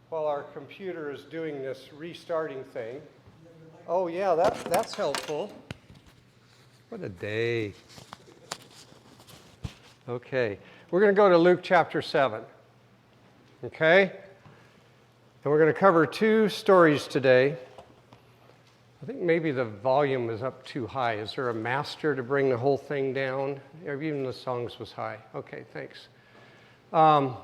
while our computer is doing this restarting thing. Oh yeah, that's helpful. What a day. Okay, we're going to go to Luke chapter 7. Okay? And we're going to cover two stories today. I think maybe the volume is up too high. Is there a master to bring the whole thing down? Or even the songs was high. Okay, thanks. That's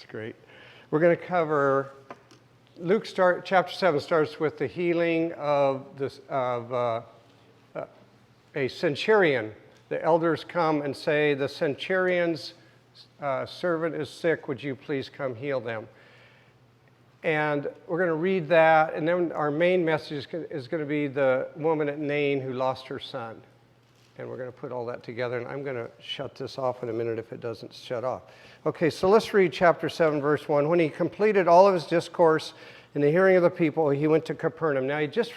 great. We're going to cover, chapter 7 starts with the healing of a centurion. The elders come and say, the centurion's servant is sick, would you please come heal them? And we're going to read that, and then our main message is going to be the woman at Nain who lost her son. And we're going to put all that together, and I'm going to shut this off in a minute if it doesn't shut off. Okay, so let's read chapter 7, verse 1. When he completed all of his discourse in the hearing of the people, he went to Capernaum. Now, he just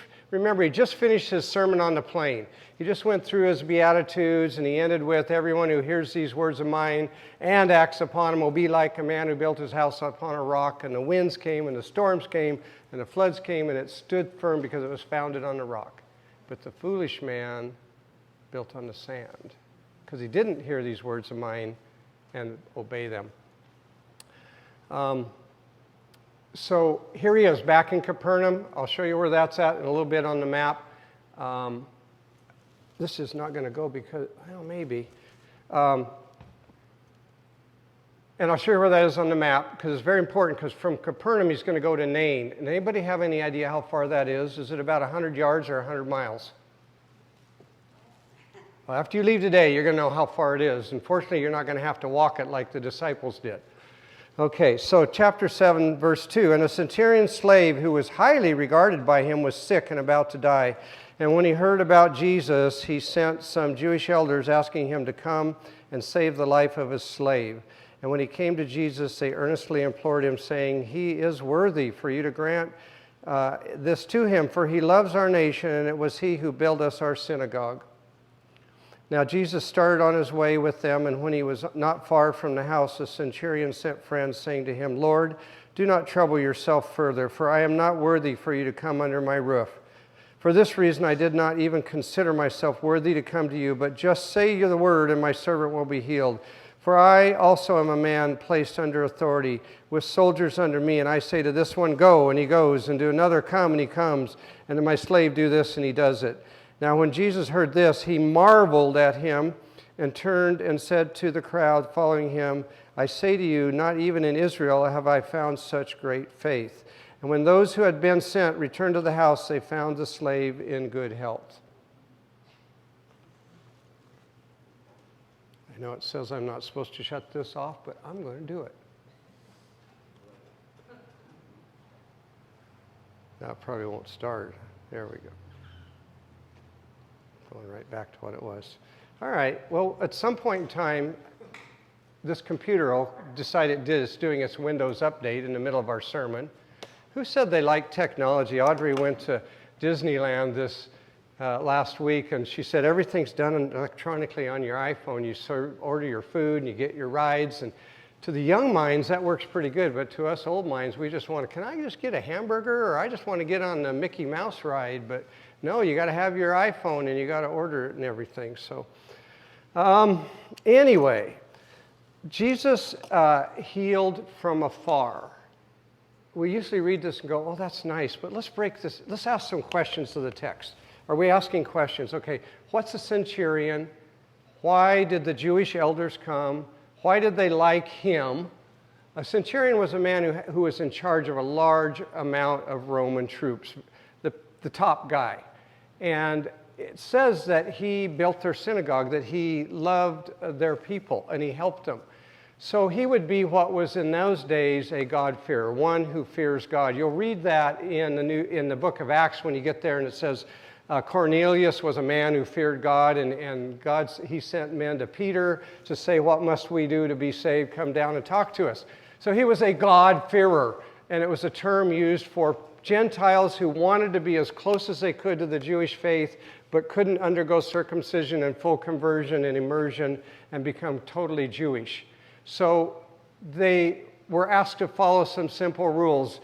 finished his sermon on the plain. He just went through his Beatitudes, and he ended with, everyone who hears these words of mine and acts upon them will be like a man who built his house upon a rock, and the winds came, and the storms came, and the floods came, and it stood firm because it was founded on the rock. But the foolish man built on the sand, because he didn't hear these words of mine and obey them. So here he is back in Capernaum. I'll show you where that's at in a little bit on the map. This is not going to go because, well, maybe. And I'll show you where that is on the map because it's very important, because from Capernaum he's going to go to Nain. And anybody have any idea how far that is? Is it about 100 yards or 100 miles? Well, after you leave today, you're going to know how far it is. Unfortunately, you're not going to have to walk it like the disciples did. Okay, so chapter 7, verse 2. And a centurion's slave who was highly regarded by him was sick and about to die. And when he heard about Jesus, he sent some Jewish elders asking him to come and save the life of his slave. And when he came to Jesus, they earnestly implored him, saying, he is worthy for you to grant this to him, for he loves our nation, and it was he who built us our synagogue. Now Jesus started on his way with them, and when he was not far from the house, the centurion sent friends, saying to him, Lord, do not trouble yourself further, for I am not worthy for you to come under my roof. For this reason I did not even consider myself worthy to come to you, but just say the word, and my servant will be healed. For I also am a man placed under authority, with soldiers under me, and I say to this one, go, and he goes, and to another, come, and he comes, and to my slave, do this, and he does it. Now when Jesus heard this, he marveled at him and turned and said to the crowd following him, I say to you, not even in Israel have I found such great faith. And when those who had been sent returned to the house, they found the slave in good health. I know it says I'm not supposed to shut this off, but I'm going to do it. That probably won't start. There we go. Going right back to what it was. All right, well, at some point in time, this computer will decide it's doing its Windows update in the middle of our sermon. Who said they like technology? Audrey went to Disneyland this last week, and she said everything's done electronically on your iPhone. You order your food, and you get your rides, and to the young minds, that works pretty good, but to us old minds, we just want to, can I just get a hamburger, or I just want to get on the Mickey Mouse ride, but no, you got to have your iPhone and you got to order it and everything. So anyway, Jesus healed from afar. We usually read this and go, oh, that's nice, but let's break this. Let's ask some questions of the text. Are we asking questions? Okay, what's a centurion? Why did the Jewish elders come? Why did they like him? A centurion was a man who was in charge of a large amount of Roman troops, the top guy. And it says that he built their synagogue, that he loved their people, and he helped them. So he would be what was in those days a God-fearer, one who fears God. You'll read that in the book of Acts when you get there, and it says Cornelius was a man who feared God, and he sent men to Peter to say, what must we do to be saved? Come down and talk to us. So he was a God-fearer, and it was a term used for Gentiles who wanted to be as close as they could to the Jewish faith, but couldn't undergo circumcision and full conversion and immersion and become totally Jewish. So they were asked to follow some simple rules.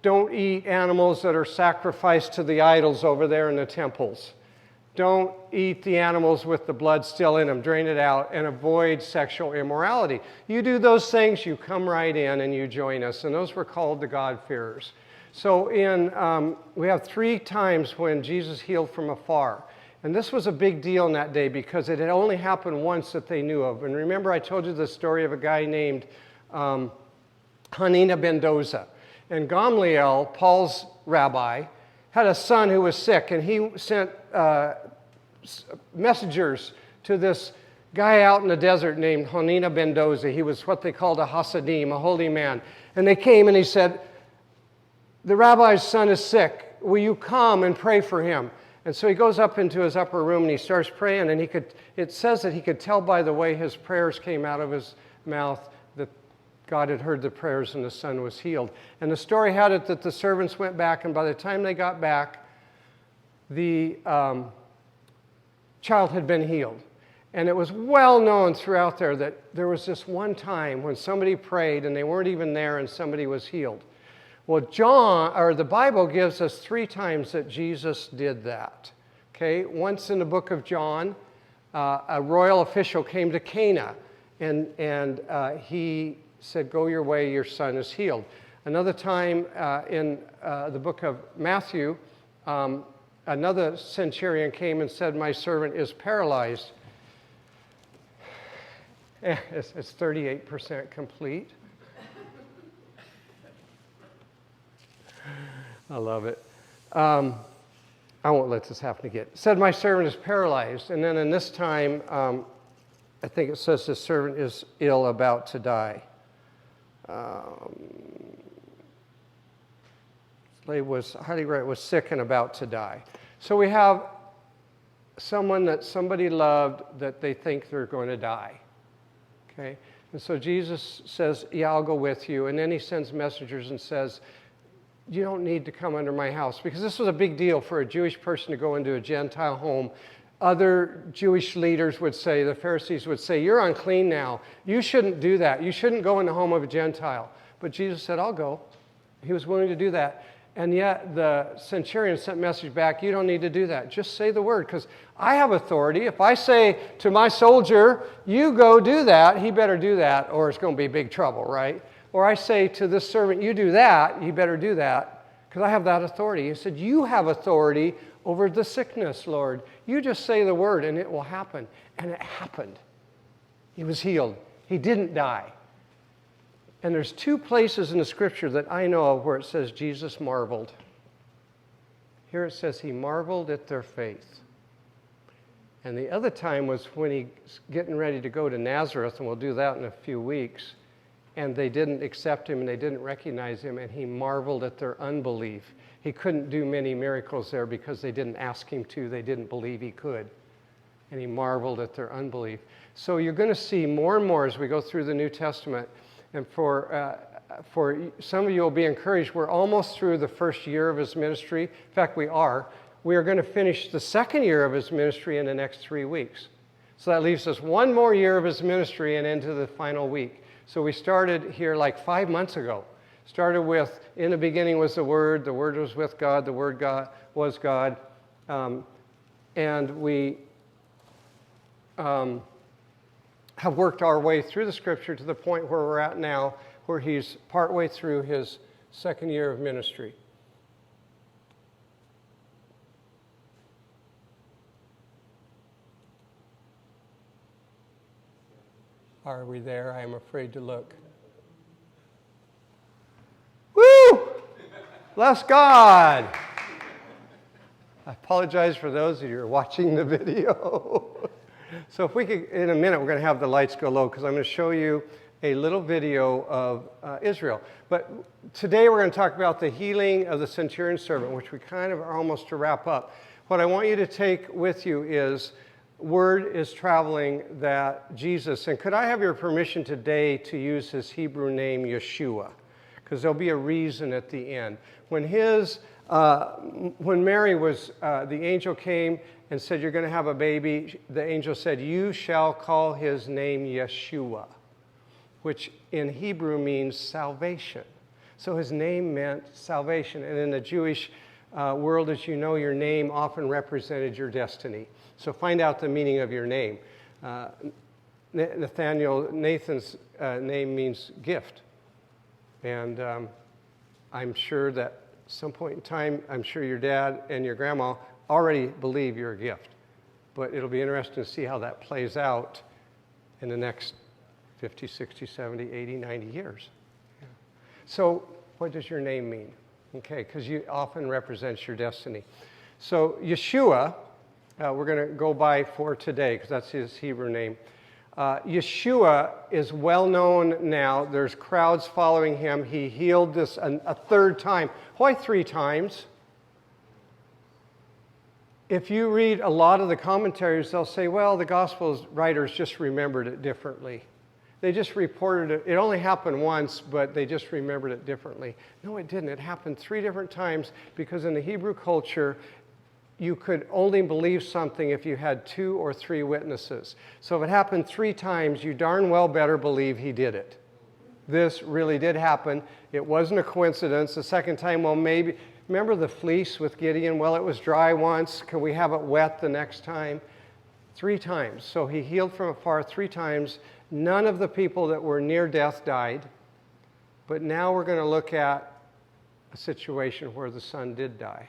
Don't eat animals that are sacrificed to the idols over there in the temples. Don't eat the animals with the blood still in them. Drain it out and avoid sexual immorality. You do those things, you come right in and you join us. And those were called the God-fearers. So we have 3 times when Jesus healed from afar. And this was a big deal in that day because it had only happened once that they knew of. And remember, I told you the story of a guy named Hanina ben Doza. And Gamliel, Paul's rabbi, had a son who was sick, and he sent messengers to this guy out in the desert named Hanina ben Doza. He was what they called a Hasidim, a holy man. And they came and he said, the rabbi's son is sick. Will you come and pray for him? And so he goes up into his upper room and he starts praying, and it says that he could tell by the way his prayers came out of his mouth that God had heard the prayers and the son was healed. And the story had it that the servants went back, and by the time they got back, the child had been healed. And it was well known throughout there that there was this one time when somebody prayed and they weren't even there and somebody was healed. Well, the Bible gives us 3 times that Jesus did that. Okay, once in the book of John, a royal official came to Cana, and he said, "Go your way, your son is healed." Another time in the book of Matthew, another centurion came and said, "My servant is paralyzed." It's 38% complete. I love it. I won't let this happen again. It said, "My servant is paralyzed." And then in this time, I think it says the servant is ill, about to die. Slave was highly right, was sick and about to die. So we have someone that somebody loved that they think they're going to die. Okay? And so Jesus says, "Yeah, I'll go with you." And then he sends messengers and says, "You don't need to come under my house," because this was a big deal for a Jewish person to go into a Gentile home. Other Jewish leaders would say, the Pharisees would say, "You're unclean now. You shouldn't do that. You shouldn't go in the home of a Gentile." But Jesus said, "I'll go." He was willing to do that. And yet the centurion sent a message back, "You don't need to do that. Just say the word, because I have authority. If I say to my soldier, 'You go do that,' he better do that, or it's going to be big trouble, right? Or I say to this servant, 'You do that,' he better do that, because I have that authority." He said, "You have authority over the sickness, Lord. You just say the word and it will happen." And it happened. He was healed. He didn't die. And there's 2 places in the scripture that I know of where it says Jesus marveled. Here it says he marveled at their faith. And the other time was when he's getting ready to go to Nazareth, and we'll do that in a few weeks. And they didn't accept him and they didn't recognize him, and he marveled at their unbelief. He couldn't do many miracles there because they didn't ask him to. They didn't believe he could. And he marveled at their unbelief. So you're going to see more and more as we go through the New Testament. And for some of you will be encouraged. We're almost through the first year of his ministry. In fact, we are. We are going to finish the second year of his ministry in the next 3 weeks. So that leaves us 1 more year of his ministry and into the final week. So we started here like 5 months ago. Started with, "In the beginning was the Word was with God, the Word God was God." And we have worked our way through the scripture to the point where we're at now, where he's partway through his second year of ministry. Are we there? I am afraid to look. Woo! Bless God! I apologize for those of you who are watching the video. So if we could, in a minute, we're going to have the lights go low because I'm going to show you a little video of Israel. But today we're going to talk about the healing of the centurion servant, which we kind of are almost to wrap up. What I want you to take with you is, word is traveling that Jesus, and could I have your permission today to use his Hebrew name, Yeshua? Because there'll be a reason at the end. When his When Mary was, the angel came and said, you're going to have a baby. The angel said, you shall call his name Yeshua, which in Hebrew means salvation. So his name meant salvation. And in the Jewish world, as you know, your name often represented your destiny. So find out the meaning of your name. Nathan's name means gift. And I'm sure that at some point in time, I'm sure your dad and your grandma already believe you're a gift. But it'll be interesting to see how that plays out in the next 50, 60, 70, 80, 90 years. Yeah. So what does your name mean? Okay, because you often represents your destiny. So Yeshua, we're going to go by for today because that's his Hebrew name. Yeshua is well known now. There's crowds following him. He healed this a third time. Why 3 times? If you read a lot of the commentaries, they'll say, well, the gospel writers just remembered it differently. They just reported it. It only happened once, but they just remembered it differently. No, it didn't. It happened 3 different times because in the Hebrew culture, you could only believe something if you had 2 or 3 witnesses. So if it happened 3 times, you darn well better believe he did it. This really did happen. It wasn't a coincidence. The second time, well, maybe. Remember the fleece with Gideon? Well, it was dry once. Can we have it wet the next time? 3 times. So he healed from afar 3 times. None of the people that were near death died. But now we're going to look at a situation where the son did die.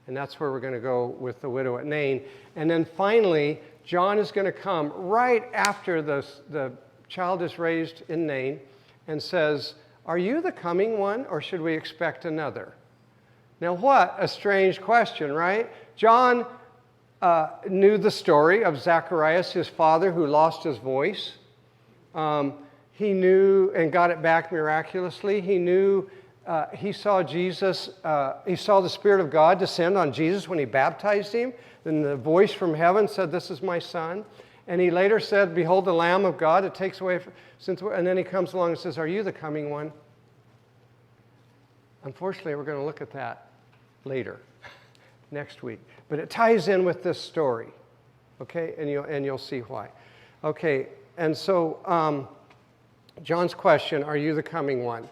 And that's where we're going to go with the widow at Nain. And then finally, John is going to come right after the child is raised in Nain and says, are you the coming one, or should we expect another? Now, what a strange question, right? John knew the story of Zacharias, his father, who lost his voice. He knew and got it back miraculously. He knew he saw Jesus, he saw the Spirit of God descend on Jesus when he baptized him. Then the voice from heaven said, this is my son. And he later said, behold the Lamb of God that takes away sins. And then he comes along and says, are you the coming one? Unfortunately, we're going to look at that later, next week. But it ties in with this story, okay? And you'll see why. Okay, and so John's question, are you the coming one?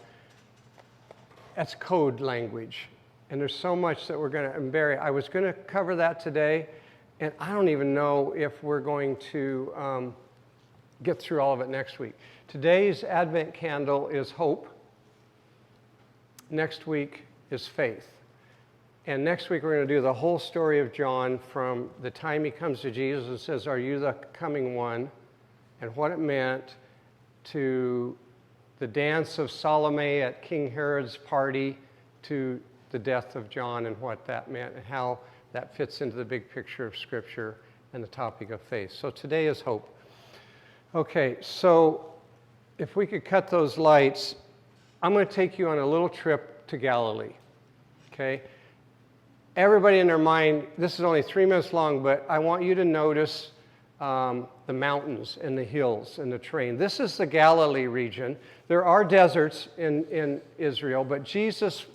That's code language. And there's so much that we're going to bury. I was going to cover that today, and I don't even know if we're going to get through all of it next week. Today's Advent candle is hope. Next week is faith. And next week we're going to do the whole story of John from the time he comes to Jesus and says, are you the coming one? And what it meant to the dance of Salome at King Herod's party, to the death of John and what that meant and how that fits into the big picture of Scripture and the topic of faith. So today is hope. Okay, so if we could cut those lights, I'm going to take you on a little trip to Galilee. Okay? Everybody in their mind, this is only 3 minutes long, but I want you to notice the mountains and the hills and the terrain. This is the Galilee region. There are deserts in Israel, but Jesus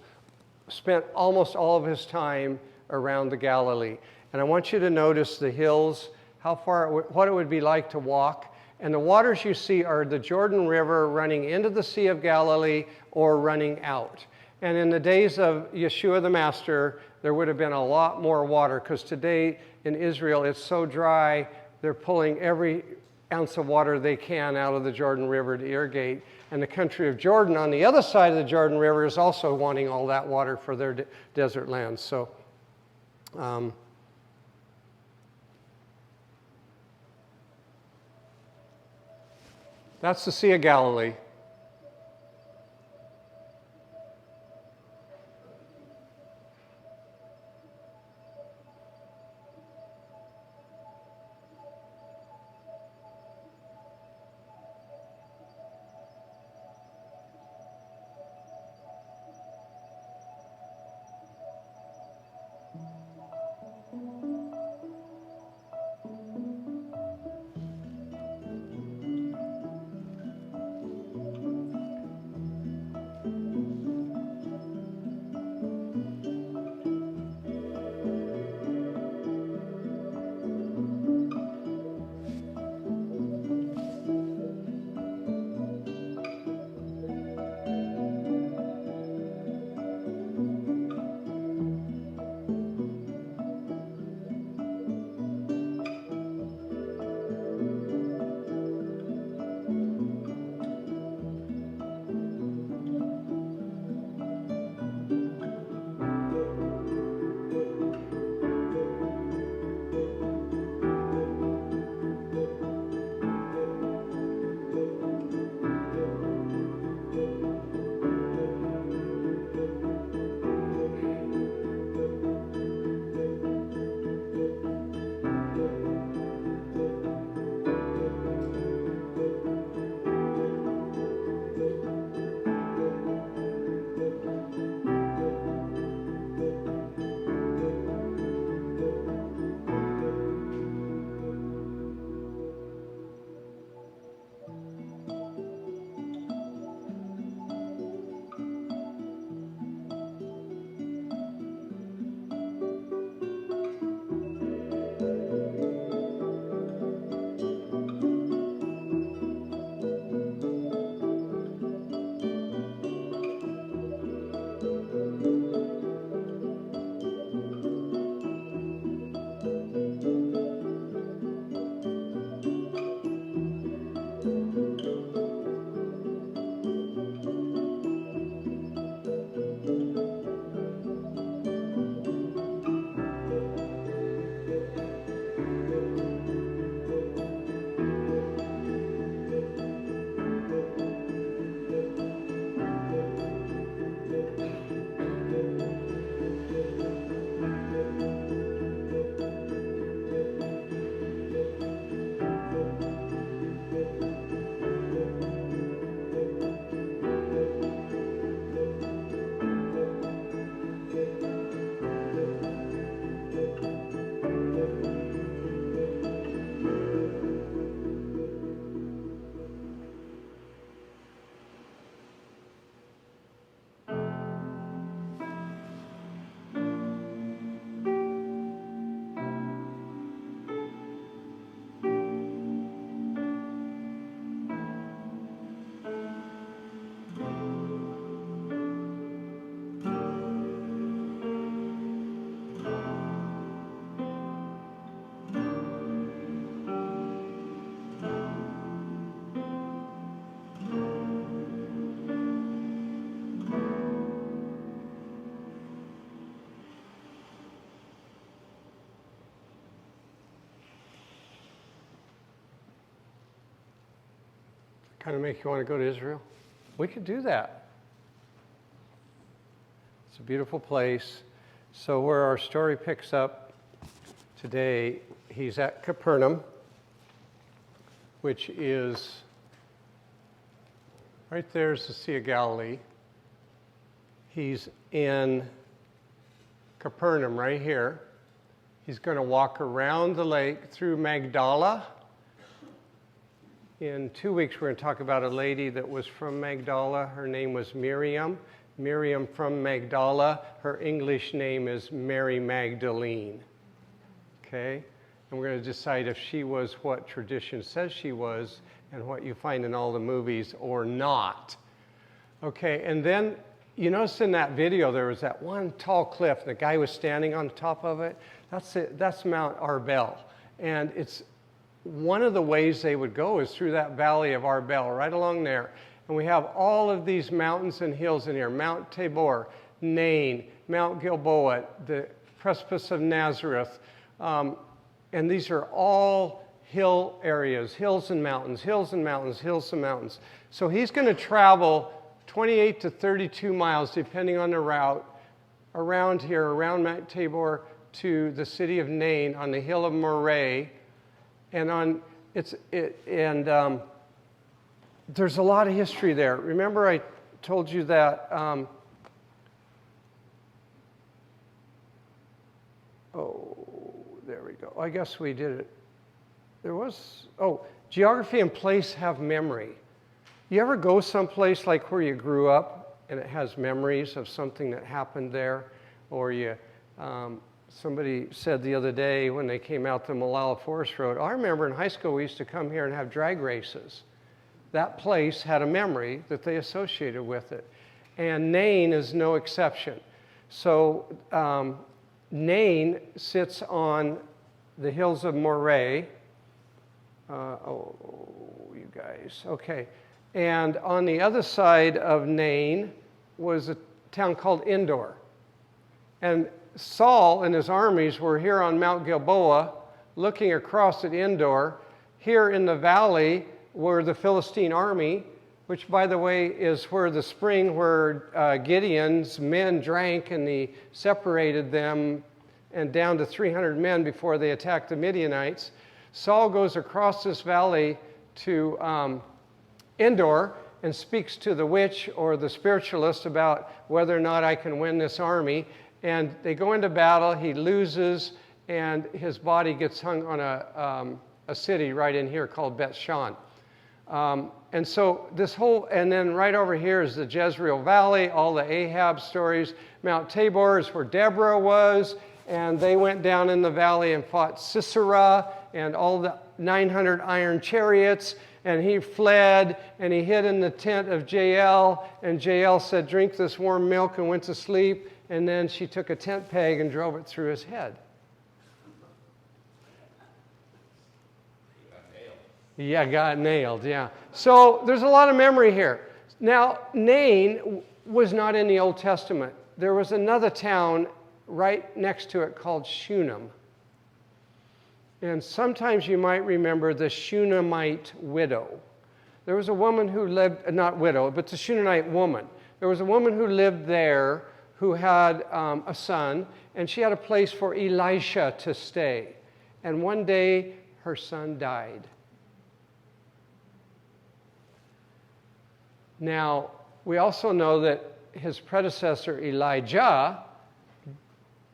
spent almost all of his time around the Galilee. And I want you to notice the hills, what it would be like to walk. And the waters you see are the Jordan River running into the Sea of Galilee or running out. And in the days of Yeshua the Master, there would have been a lot more water, because today in Israel it's so dry, they're pulling every ounce of water they can out of the Jordan River to irrigate. And the country of Jordan on the other side of the Jordan River is also wanting all that water for their desert lands. So that's the Sea of Galilee. Kind of make you want to go to Israel? We could do that. It's a beautiful place. So where our story picks up today, he's at Capernaum, which is right there's the Sea of Galilee. He's in Capernaum right here. He's going to walk around the lake through Magdala. In 2 weeks, we're going to talk about a lady that was from Magdala. Her name was Miriam. Miriam from Magdala. Her English name is Mary Magdalene. Okay? And we're going to decide if she was what tradition says she was and what you find in all the movies or not. Okay, and then you notice in that video there was that one tall cliff. The guy was standing on top of it. That's it. That's Mount Arbel. And it's one of the ways they would go is through that valley of Arbel, right along there. And we have all of these mountains and hills in here. Mount Tabor, Nain, Mount Gilboa, the precipice of Nazareth. And these are all hill areas, hills and mountains, hills and mountains, hills and mountains. So he's going to travel 28 to 32 miles, depending on the route, around here, around Mount Tabor to the city of Nain on the hill of Moreh. And there's a lot of history there. Remember I told you that, there we go. I guess we did it. Geography and place have memory. You ever go someplace like where you grew up and it has memories of something that happened there? Or somebody said the other day when they came out the Malala Forest Road, I remember in high school we used to come here and have drag races. That place had a memory that they associated with it. And Nain is no exception. So Nain sits on the hills of Moreh. You guys, okay. And on the other side of Nain was a town called Endor. And Saul and his armies were here on Mount Gilboa looking across at Endor. Here in the valley were the Philistine army, which, by the way, is where the spring where Gideon's men drank and he separated them and down to 300 men before they attacked the Midianites. Saul goes across this valley to Endor and speaks to the witch or the spiritualist about whether or not I can win this army. And they go into battle, he loses, and his body gets hung on a city right in here called Beth Shan. And so this whole, and then right over here is the Jezreel Valley, all the Ahab stories. Mount Tabor is where Deborah was, and they went down in the valley and fought Sisera and all the 900 iron chariots, and he fled, and he hid in the tent of Jael, and Jael said, drink this warm milk, and went to sleep. And then she took a tent peg and drove it through his head. Got nailed, yeah. So there's a lot of memory here. Now, Nain was not in the Old Testament. There was another town right next to it called Shunem. And sometimes you might remember the Shunammite widow. There was a woman who lived, not widow, but the Shunammite woman. There was a woman who lived there who had a son, and she had a place for Elisha to stay. And one day, her son died. Now, we also know that his predecessor, Elijah,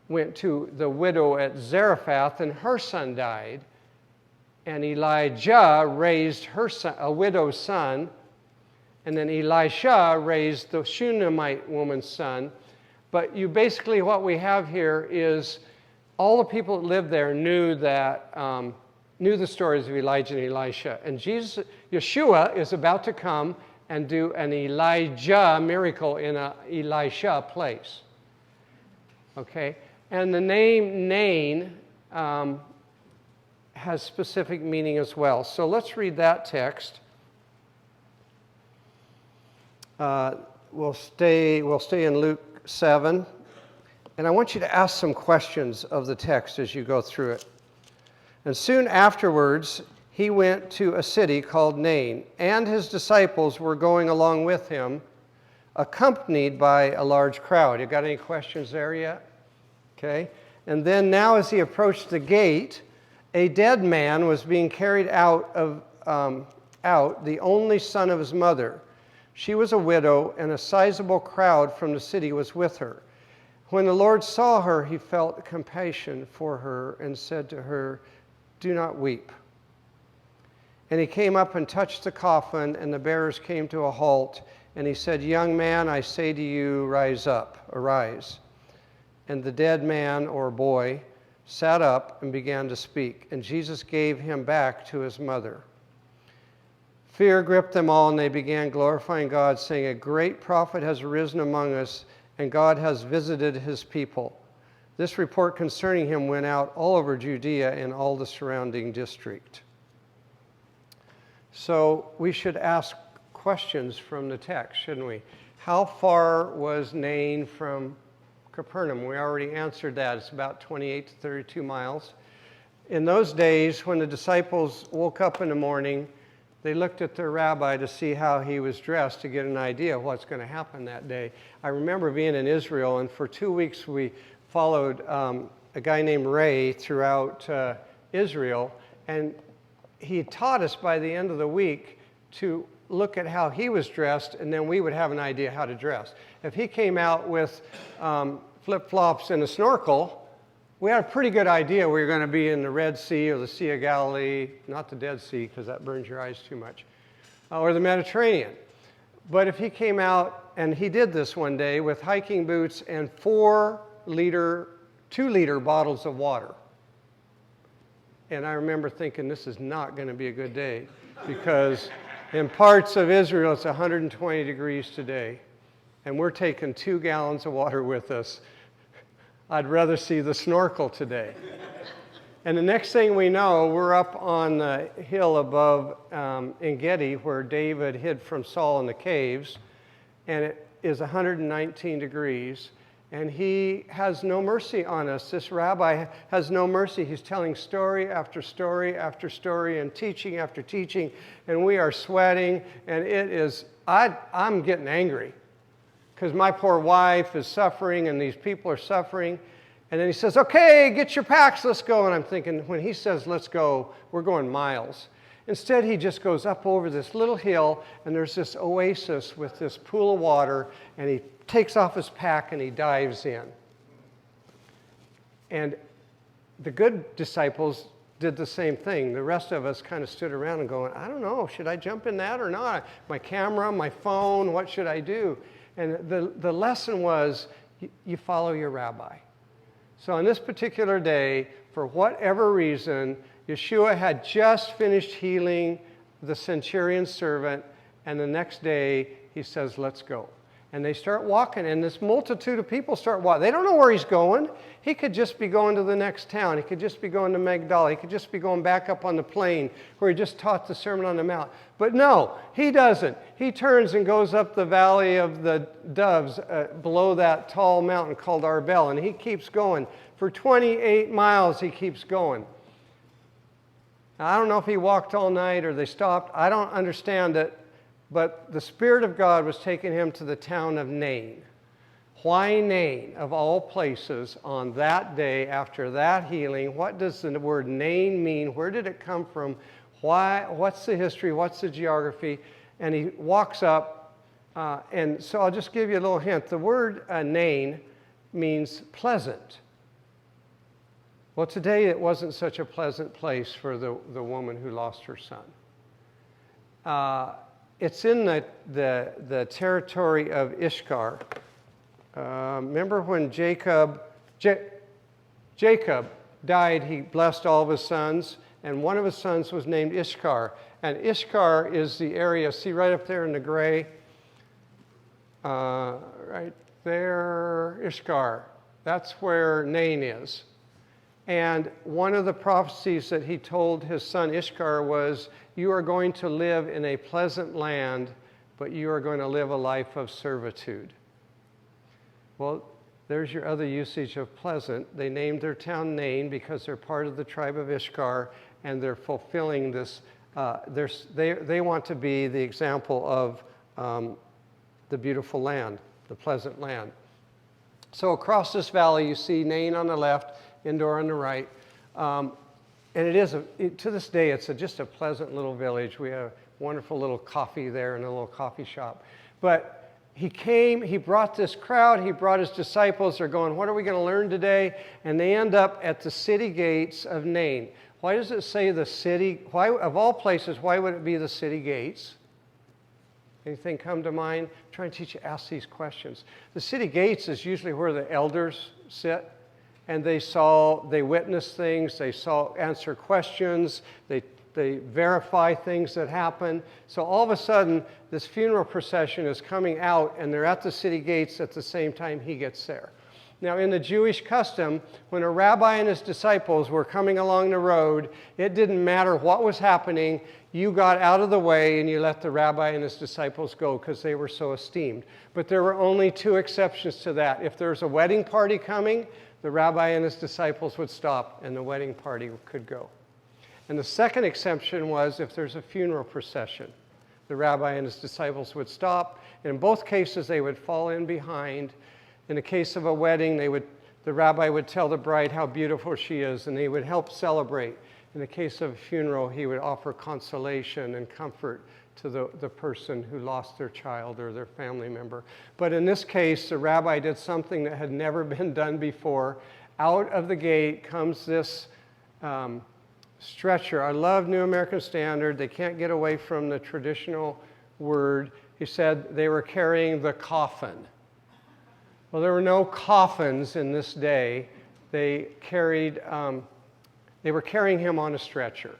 went to the widow at Zarephath, and her son died. And Elijah raised her son, a widow's son, and then Elisha raised the Shunammite woman's son. But you basically, what we have here is all the people that lived there knew that knew the stories of Elijah and Elisha. And Yeshua is about to come and do an Elijah miracle in a Elisha place. Okay? And the name Nain has specific meaning as well. So let's read that text. We'll stay in Luke 7. And I want you to ask some questions of the text as you go through it. And soon afterwards, he went to a city called Nain, and his disciples were going along with him, accompanied by a large crowd. You got any questions there yet? Okay. And then now as he approached the gate, a dead man was being carried out, the only son of his mother. She was a widow, and a sizable crowd from the city was with her. When the Lord saw her, he felt compassion for her and said to her, "Do not weep." And he came up and touched the coffin, and the bearers came to a halt. And he said, "Young man, I say to you, rise up, arise." And the dead man or boy sat up and began to speak. And Jesus gave him back to his mother. Fear gripped them all, and they began glorifying God, saying, "A great prophet has arisen among us, and God has visited his people." This report concerning him went out all over Judea and all the surrounding district. So we should ask questions from the text, shouldn't we? How far was Nain from Capernaum? We already answered that. It's about 28 to 32 miles. In those days, when the disciples woke up in the morning, they looked at their rabbi to see how he was dressed to get an idea of what's going to happen that day. I remember being in Israel, and for 2 weeks we followed a guy named Ray throughout Israel, and he taught us by the end of the week to look at how he was dressed, and then we would have an idea how to dress. If he came out with flip-flops and a snorkel, we had a pretty good idea we were going to be in the Red Sea or the Sea of Galilee, not the Dead Sea because that burns your eyes too much, or the Mediterranean. But if he came out, and he did this one day, with hiking boots and 2-liter bottles of water. And I remember thinking, this is not going to be a good day, because in parts of Israel it's 120 degrees today, and we're taking 2 gallons of water with us. I'd rather see the snorkel today. And the next thing we know, we're up on the hill above En Gedi, where David hid from Saul in the caves, and it is 119 degrees, and he has no mercy on us. This rabbi has no mercy. He's telling story after story after story and teaching after teaching, and we are sweating, and it is, I'm getting angry because my poor wife is suffering and these people are suffering. And then he says, "Okay, get your packs, let's go." And I'm thinking, when he says let's go, we're going miles. Instead, he just goes up over this little hill, and there's this oasis with this pool of water, and he takes off his pack and he dives in. And the good disciples did the same thing. The rest of us kind of stood around and going, I don't know, should I jump in that or not? My camera, my phone, what should I do? And the lesson was, you follow your rabbi. So on this particular day, for whatever reason, Yeshua had just finished healing the centurion's servant, and the next day he says, "Let's go." And they start walking, and this multitude of people start walking. They don't know where he's going. He could just be going to the next town. He could just be going to Magdala. He could just be going back up on the plain where he just taught the Sermon on the Mount. But no, he doesn't. He turns and goes up the valley of the doves below that tall mountain called Arbel, and he keeps going. For 28 miles he keeps going. Now, I don't know if he walked all night or they stopped. I don't understand it. But the Spirit of God was taking him to the town of Nain. Why Nain, of all places, on that day after that healing? What does the word Nain mean? Where did it come from? Why? What's the history? What's the geography? And he walks up, and so I'll just give you a little hint. The word Nain means pleasant. Well, today it wasn't such a pleasant place for the woman who lost her son. It's in the territory of Ishkar. Remember when Jacob died, he blessed all of his sons, and one of his sons was named Ishkar. And Ishkar is the area, see right up there in the gray? Right there, Ishkar. That's where Nain is. And one of the prophecies that he told his son Ishkar was, you are going to live in a pleasant land, but you are going to live a life of servitude. Well, there's your other usage of pleasant. They named their town Nain because they're part of the tribe of Ishkar, and they're fulfilling this. They want to be the example of the beautiful land, the pleasant land. So across this valley, you see Nain on the left, Endor on the right. And to this day, it's just a pleasant little village. We have a wonderful little coffee there and a little coffee shop. But he came, he brought this crowd, he brought his disciples. They're going, what are we going to learn today? And they end up at the city gates of Nain. Why does it say the city? Why, of all places, why would it be the city gates? Anything come to mind? I'm trying to teach you to ask these questions. The city gates is usually where the elders sit, and they witness things, they answer questions, they verify things that happen. So all of a sudden, this funeral procession is coming out, and they're at the city gates at the same time he gets there. Now, in the Jewish custom, when a rabbi and his disciples were coming along the road, it didn't matter what was happening. You got out of the way and you let the rabbi and his disciples go because they were so esteemed. But there were only two exceptions to that. If there's a wedding party coming, the rabbi and his disciples would stop and the wedding party could go. And the second exception was if there's a funeral procession. The rabbi and his disciples would stop. And in both cases, they would fall in behind. In the case of a wedding, the rabbi would tell the bride how beautiful she is, and they would help celebrate. In the case of a funeral, he would offer consolation and comfort to the person who lost their child or their family member. But in this case, the rabbi did something that had never been done before. Out of the gate comes this stretcher. I love New American Standard. They can't get away from the traditional word. He said they were carrying the coffin. Well, there were no coffins in this day. They were carrying him on a stretcher.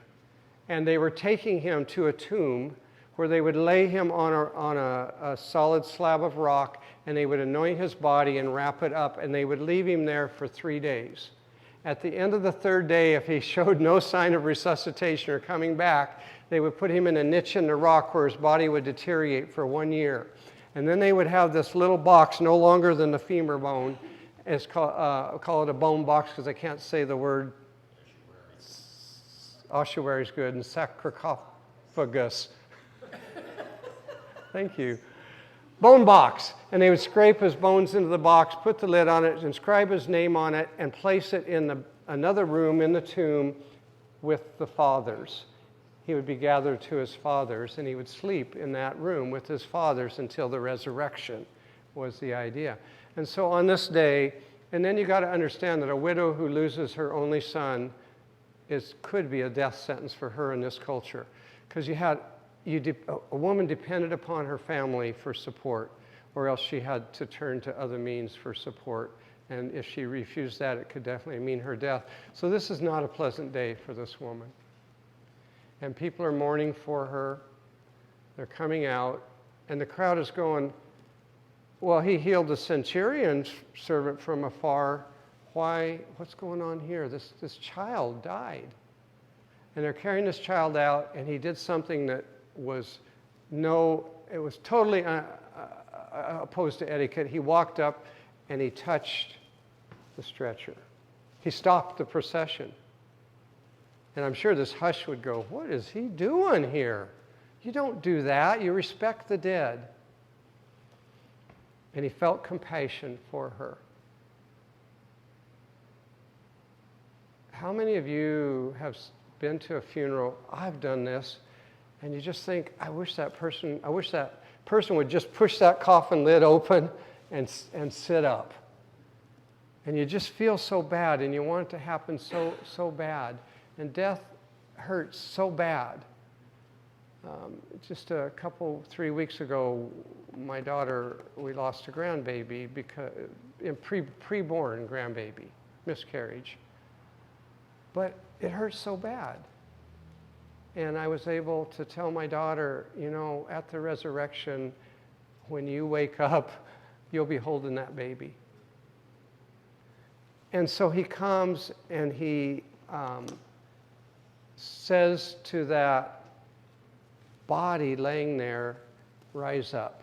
And they were taking him to a tomb where they would lay him on a solid slab of rock, and they would anoint his body and wrap it up, and they would leave him there for 3 days. At the end of the third day, if he showed no sign of resuscitation or coming back, they would put him in a niche in the rock where his body would deteriorate for 1 year. And then they would have this little box, no longer than the femur bone. Call it a bone box because I can't say the word. Ossuary is good. And sarcophagus. Thank you. Bone box. And they would scrape his bones into the box, put the lid on it, inscribe his name on it, and place it in another room in the tomb with the fathers. He would be gathered to his fathers, and he would sleep in that room with his fathers until the resurrection was the idea. And so on this day, and then you got to understand that a widow who loses her only son could be a death sentence for her in this culture, because a woman depended upon her family for support, or else she had to turn to other means for support. And if she refused that, it could definitely mean her death. So this is not a pleasant day for this woman. And people are mourning for her. They're coming out, and the crowd is going, well, he healed the centurion's servant from afar. Why? What's going on here? This child died. And they're carrying this child out, and he did something that was totally opposed to etiquette. He walked up and he touched the stretcher. He stopped the procession. And I'm sure this hush would go, what is he doing here? You don't do that. You respect the dead. And he felt compassion for her. How many of you have been to a funeral? I've done this. And you just think, I wish that person would just push that coffin lid open and sit up. And you just feel so bad, and you want it to happen so bad. And death hurts so bad. Just 3 weeks ago, my daughter, we lost a grandbaby, preborn grandbaby, miscarriage. But it hurts so bad. And I was able to tell my daughter, at the resurrection, when you wake up, you'll be holding that baby. And so he comes and he says to that body laying there, rise up.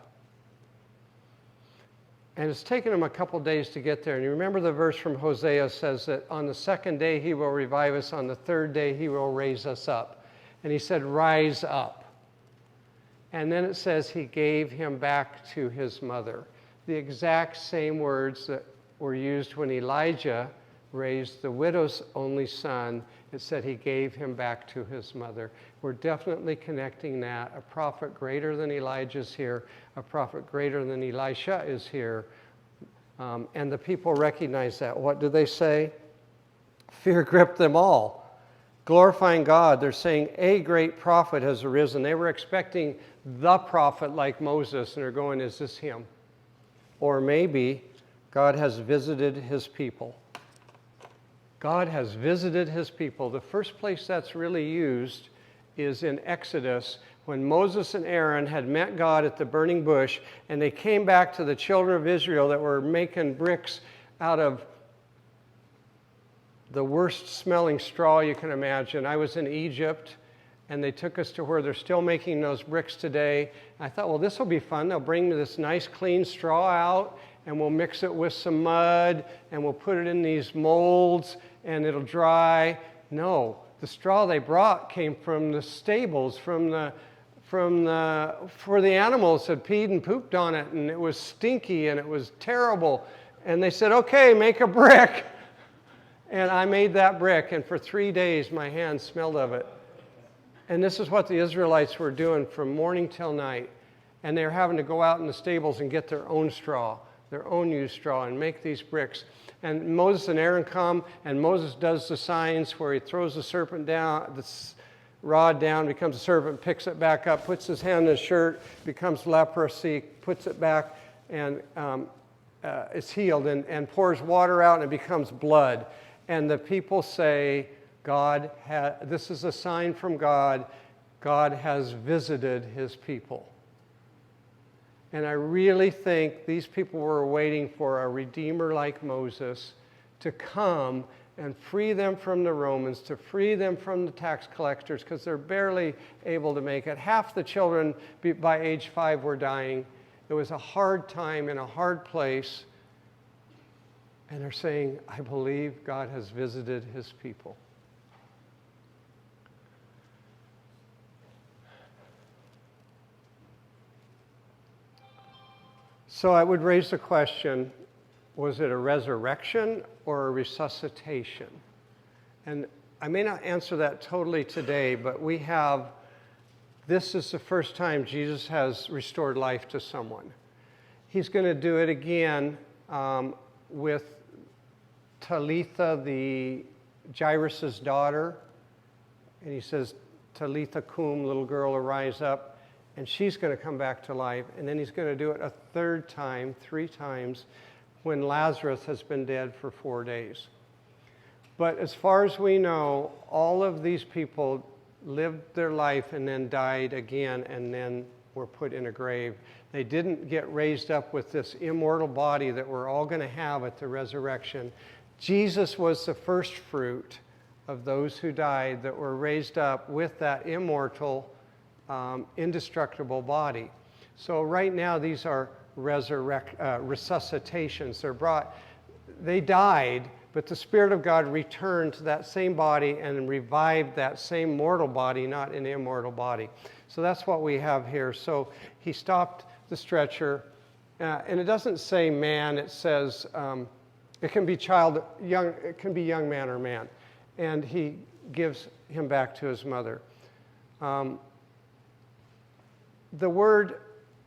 And it's taken him a couple days to get there. And you remember the verse from Hosea says that on the second day he will revive us, on the third day he will raise us up. And he said, rise up. And then it says he gave him back to his mother. The exact same words that were used when Elijah raised the widow's only son. It said he gave him back to his mother. We're definitely connecting that. A prophet greater than Elijah is here. A prophet greater than Elisha is here. And the people recognize that. What do they say? Fear gripped them all. Glorifying God, they're saying a great prophet has arisen. They were expecting the prophet like Moses, and they're going, is this him? Or maybe God has visited his people. God has visited his people. The first place that's really used is in Exodus, when Moses and Aaron had met God at the burning bush, and they came back to the children of Israel that were making bricks out of the worst smelling straw you can imagine. I was in Egypt, and they took us to where they're still making those bricks today. I thought, well, this will be fun. They'll bring this nice clean straw out, and we'll mix it with some mud, and we'll put it in these molds, and it'll dry. No, the straw they brought came from the stables, where the animals had peed and pooped on it, and it was stinky, and it was terrible. And they said, okay, make a brick. And I made that brick, and for 3 days my hands smelled of it. And this is what the Israelites were doing from morning till night. And they were having to go out in the stables and get their own straw, their own used straw, and make these bricks. And Moses and Aaron come, and Moses does the signs where he throws the serpent down, the rod down, becomes a serpent, picks it back up, puts his hand in his shirt, becomes leprosy, puts it back, and it's healed, and pours water out, and it becomes blood. And the people say, this is a sign from God. God has visited his people. And I really think these people were waiting for a redeemer like Moses to come and free them from the Romans, to free them from the tax collectors, because they're barely able to make it. Half the children by age 5 were dying. It was a hard time in a hard place. And they're saying, I believe God has visited his people. So I would raise the question, was it a resurrection or a resuscitation? And I may not answer that totally today, but this is the first time Jesus has restored life to someone. He's going to do it again with Talitha, the Jairus' daughter. And he says, Talitha cum, little girl, arise up. And she's going to come back to life. And then he's going to do it a third time, 3 times, when Lazarus has been dead for 4 days. But as far as we know, all of these people lived their life and then died again and then were put in a grave. They didn't get raised up with this immortal body that we're all going to have at the resurrection. Jesus was the first fruit of those who died that were raised up with that immortal, indestructible body. So right now these are resuscitations. They died, but the Spirit of God returned to that same body and revived that same mortal body, not an immortal body. So that's what we have here. So he stopped the stretcher, and it doesn't say man, it says it can be young man or man. And he gives him back to his mother. The word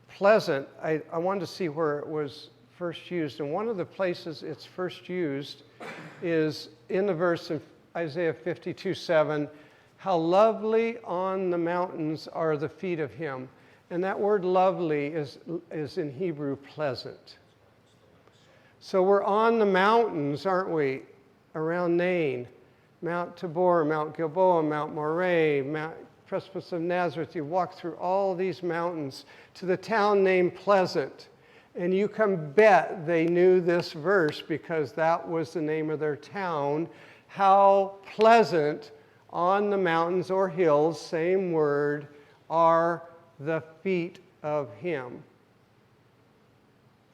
pleasant, I wanted to see where it was first used. And one of the places it's first used is in the verse in Isaiah 52:7, how lovely on the mountains are the feet of him. And that word lovely is in Hebrew pleasant. So we're on the mountains, aren't we? Around Nain, Mount Tabor, Mount Gilboa, Mount Moreh, Mount Precipice of Nazareth. You walk through all these mountains to the town named Pleasant. And you can bet they knew this verse because that was the name of their town. How pleasant on the mountains or hills, same word, are the feet of him.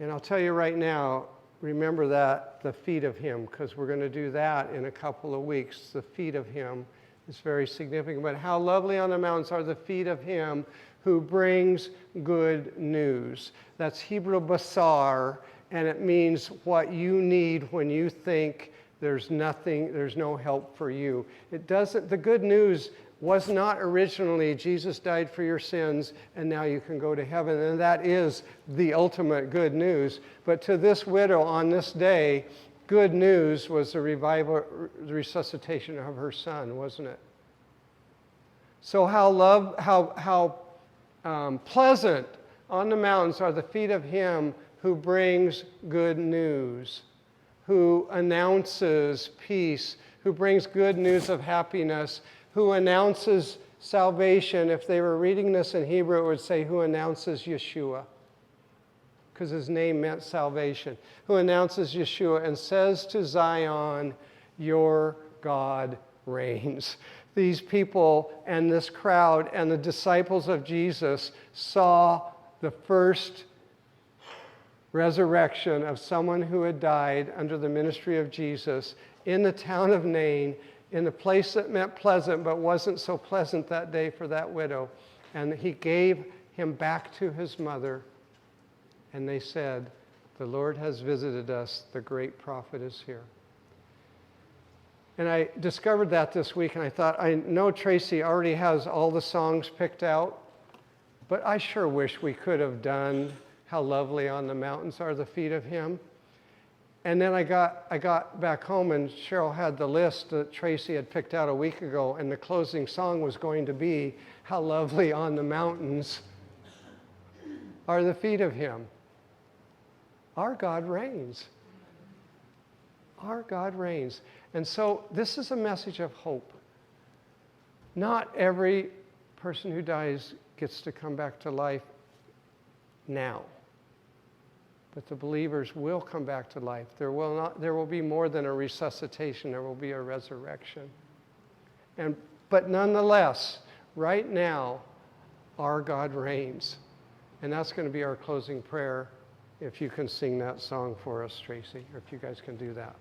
And I'll tell you right now, remember that, the feet of him, because we're going to do that in a couple of weeks. The feet of him is very significant. But how lovely on the mountains are the feet of him who brings good news. That's Hebrew basar, and it means what you need when you think there's nothing, there's no help for you. It doesn't, the good news was not originally Jesus died for your sins and now you can go to heaven, and that is the ultimate good news. But to this widow on this day, good news was the resuscitation of her son, wasn't it? So how pleasant on the mountains are the feet of him who brings good news, who announces peace, who brings good news of happiness, who announces salvation. If they were reading this in Hebrew, it would say, who announces Yeshua, because his name meant salvation. Who announces Yeshua and says to Zion, your God reigns. These people and this crowd and the disciples of Jesus saw the first resurrection of someone who had died under the ministry of Jesus in the town of Nain, in the place that meant pleasant but wasn't so pleasant that day for that widow. And he gave him back to his mother, and they said, the Lord has visited us, the great prophet is here. And I discovered that this week, and I thought, I know Tracy already has all the songs picked out, but I sure wish we could have done How Lovely on the Mountains Are the Feet of Him. And then I got back home, and Cheryl had the list that Tracy had picked out a week ago, and the closing song was going to be How Lovely on the Mountains Are the Feet of Him. Our God reigns. Our God reigns. And so this is a message of hope. Not every person who dies gets to come back to life now. But the believers will come back to life. There will be more than a resuscitation. There will be a resurrection. But nonetheless, right now, our God reigns. And that's going to be our closing prayer. If you can sing that song for us, Tracy, or if you guys can do that.